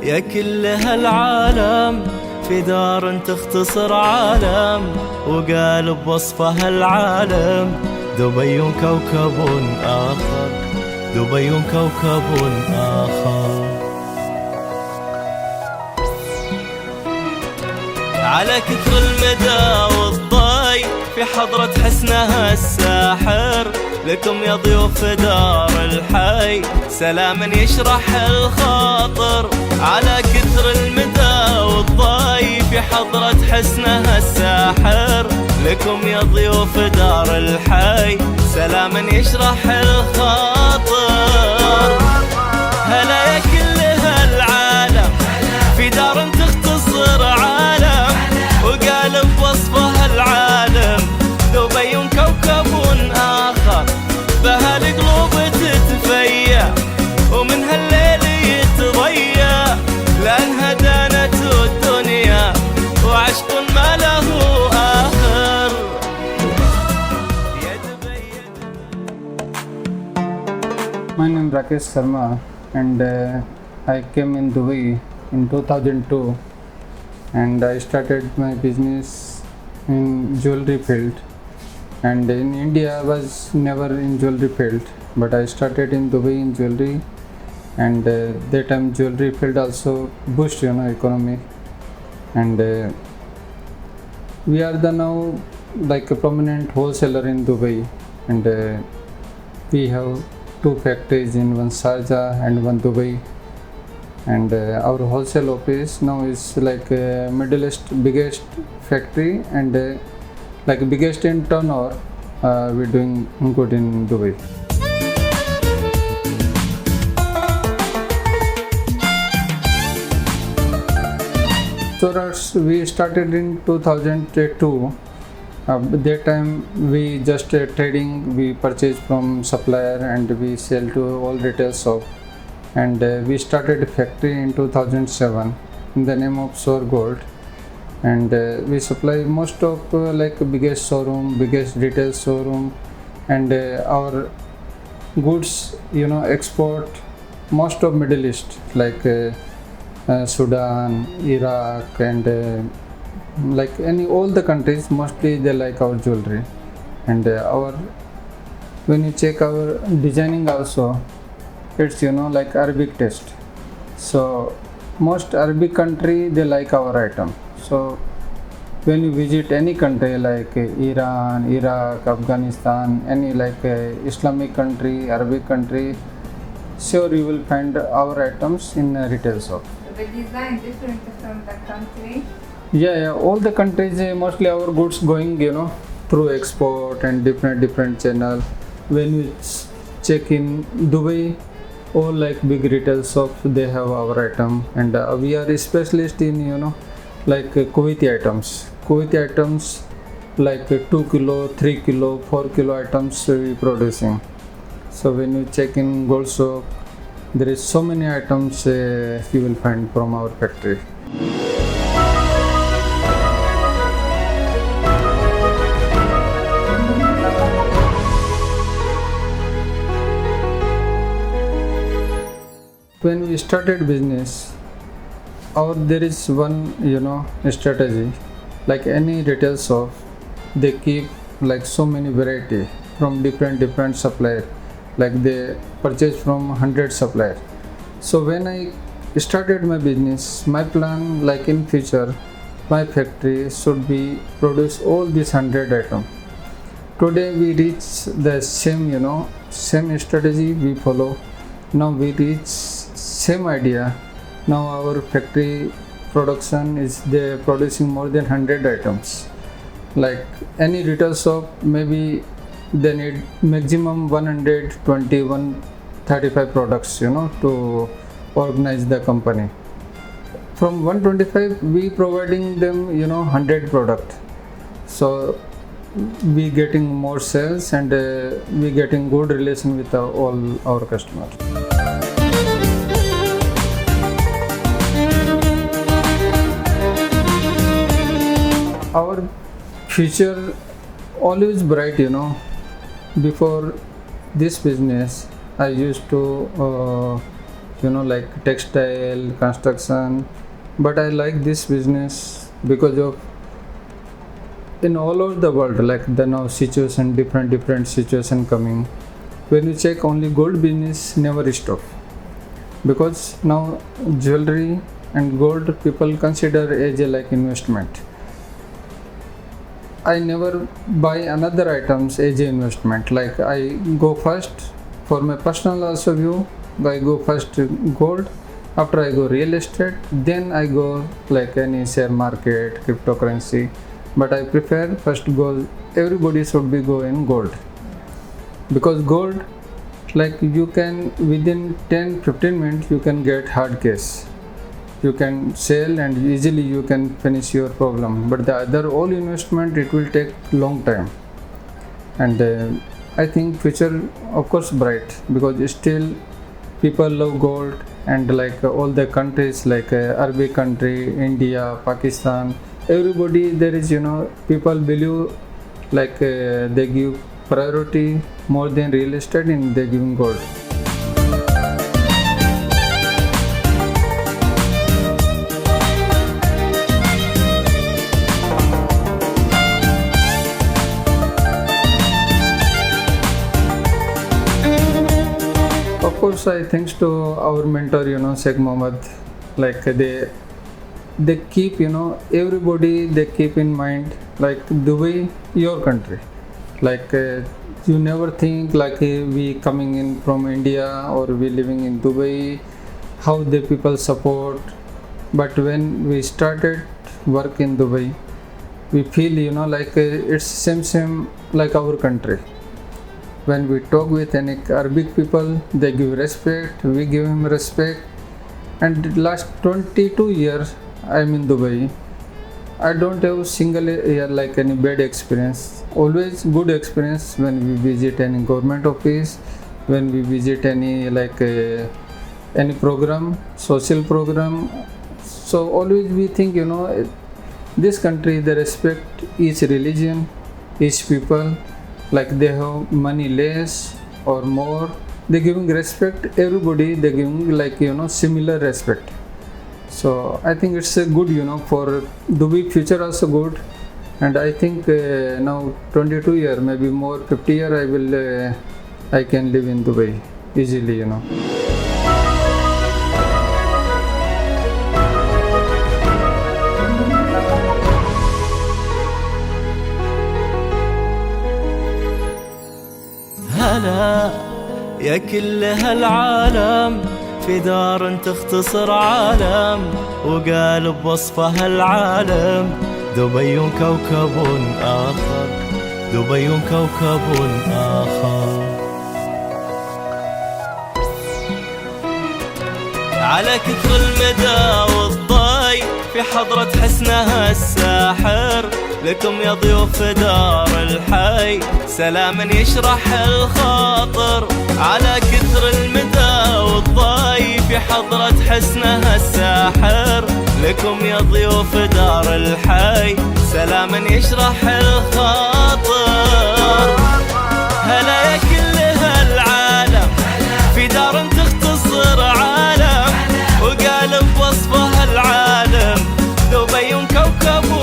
يا كل هالعالم في دار تختصر عالم، وقال بوصفها العالم دبي كوكب آخر، دبي كوكب آخر. على كثر المدى والضي في حضرة حسنها الساحر، لكم يا ضيوف دار الحي سلاما يشرح الخاطر. على كثر المدى والضي في حضرة حسنها الساحر، لكم يا ضيوف دار الحي سلاما يشرح الخاطر. هلا يا كل هالعالم في دار تختصر عالم، وقال بوصفها العالم دبي كوكب آخر. بها القلوب تتفيا ومن هالليل يتضيا، لأنها دانت الدنيا وعشق ما له آخر. My name is Rakesh Sharma and I came in Dubai in 2002 and I started my business in jewelry field. And in India I was never in jewelry field, but I started in Dubai in jewelry, and that time jewelry field also boost economy, and we are the now like a prominent wholesaler in Dubai, and we have 2 factories in one Sharjah and one Dubai, and our wholesale office now is like Middle East biggest factory and like biggest in turnover. We're doing good in Dubai. So we started in 2002. That time we just trading, we purchase from supplier and we sell to all retail shop, and we started a factory in 2007 in the name of Sore Gold, and we supply most of like biggest showroom, biggest retail showroom, and our goods export most of Middle East like Sudan, Iraq, and like all the countries mostly they like our jewelry. And when you check our designing also, it's like Arabic taste, so most Arabic country they like our item. So when you visit any country like Iran, Iraq, Afghanistan, any like Islamic country, Arabic country, sure you will find our items in retail shop. The design different from the country? Yeah, all the countries mostly our goods going through export and different channel. When you check in Dubai, all like big retail shops they have our item, and we are specialist in like Kuwaiti items like 2 kilo, 3 kilo, 4 kilo items we producing. So when you check in gold shop, there is so many items you will find from our factory. When we started business, there is one strategy. Like any retail shop, they keep like so many variety from different suppliers. Like they purchase from 100 suppliers. So when I started my business, my plan like in future, my factory should be produce all these 100 items. Today we reach the same same strategy we follow. Now we reach same idea. Now our factory production is they producing more than 100 items. Like any retail shop, maybe they need maximum 120, 135 products to organize the company. From 125 we providing them 100 product, so we getting more sales and we getting good relation with all our customers. Our future always bright. Before this business I used to like textile, construction. But I like this business because of in all over the world, like the now situation, different situation coming. When you check, only gold business never stop, because now jewelry and gold people consider as a like investment. I never buy another items as a investment. Like I go first for my personal also view. I go first gold. After I go real estate, then I go like any share market, cryptocurrency. But I prefer first go. Everybody should be go in gold, because gold, like you can within 10-15 minutes you can get hard cash. You can sell and easily you can finish your problem. But the other all investment, it will take long time. And I think future of course bright, because still people love gold, and like all the countries like Arabic country, India, Pakistan, everybody there is people believe like they give priority more than real estate, and they giving gold. Of course, I thanks to our mentor, Sheikh Mohammed. Like they keep, everybody they keep in mind like Dubai, your country. Like you never think like we coming in from India or we living in Dubai, how the people support. But when we started work in Dubai, we feel like it's same like our country. When we talk with any Arabic people, they give respect, we give him respect. And last 22 years I'm in Dubai, I don't have single year like any bad experience. Always good experience when we visit any government office, when we visit any like any program, social program. So always we think this country they respect each religion, each people. Like they have money less or more, they giving respect everybody. They giving like similar respect. So I think it's a good for Dubai future also good. And I think now 22 year, maybe more 50 year I can live in Dubai easily. هلا يا كل هالعالم، في دار تختصر عالم، وقال بوصفها العالم دبي كوكب آخر، دبي كوكب آخر. على كثر المدى والضي في حضرة حسنها الساحر، لكم يا ضيوف دار الحي سلاما يشرح الخاطر. على كثر المدى والضي في حضرة حسنها الساحر، لكم يا ضيوف دار الحي سلاما يشرح الخاطر. هلا يا كل هالعالم، في دار تختصر عالم، وقال بوصفها العالم دبي كوكب